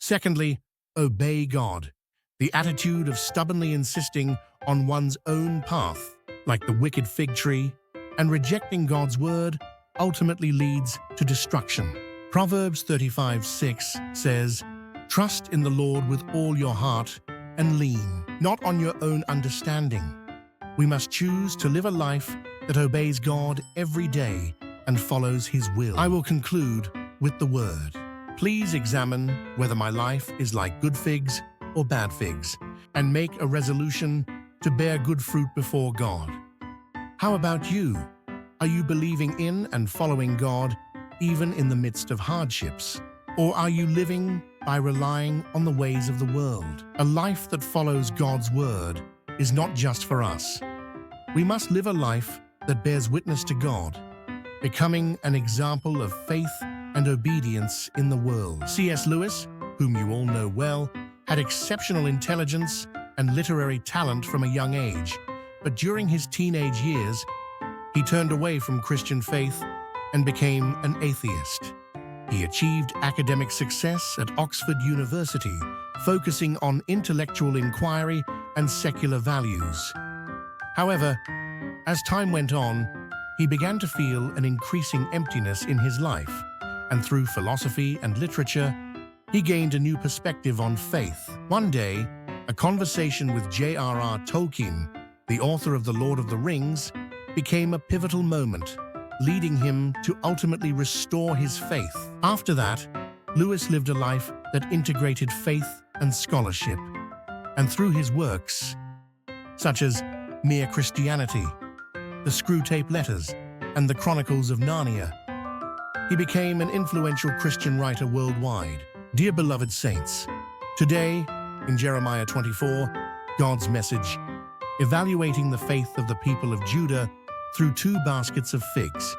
Secondly, obey God. The attitude of stubbornly insisting on one's own path, like the wicked fig tree, and rejecting God's word ultimately leads to destruction. Proverbs 35:6 says, "Trust in the Lord with all your heart and lean not on your own understanding." We must choose to live a life that obeys God every day and follows His will. I will conclude with the word. Please examine whether my life is like good figs or bad figs, and make a resolution to bear good fruit before God. How about you? Are you believing in and following God even in the midst of hardships? Or are you living by relying on the ways of the world? A life that follows God's word is not just for us. We must live a life that bears witness to God, becoming an example of faith and obedience in the world. C.S. Lewis, whom you all know well, had exceptional intelligence and literary talent from a young age, but during his teenage years, he turned away from Christian faith and became an atheist. He achieved academic success at Oxford University, focusing on intellectual inquiry and secular values. However, as time went on, he began to feel an increasing emptiness in his life, and through philosophy and literature, he gained a new perspective on faith. One day, a conversation with J.R.R. Tolkien, the author of The Lord of the Rings, became a pivotal moment, leading him to ultimately restore his faith. After that, Lewis lived a life that integrated faith and scholarship, and through his works, such as Mere Christianity, the Screwtape Letters, and the Chronicles of Narnia, he became an influential Christian writer worldwide. Dear beloved saints, today, in Jeremiah 24, God's message, evaluating the faith of the people of Judah through 2 baskets of figs,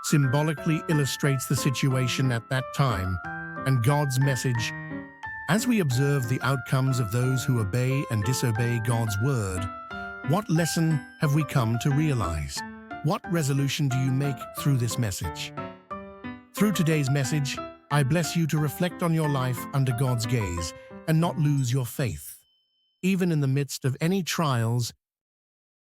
symbolically illustrates the situation at that time and God's message. As we observe the outcomes of those who obey and disobey God's word, what lesson have we come to realize? What resolution do you make through this message? Through today's message, I bless you to reflect on your life under God's gaze and not lose your faith. Even in the midst of any trials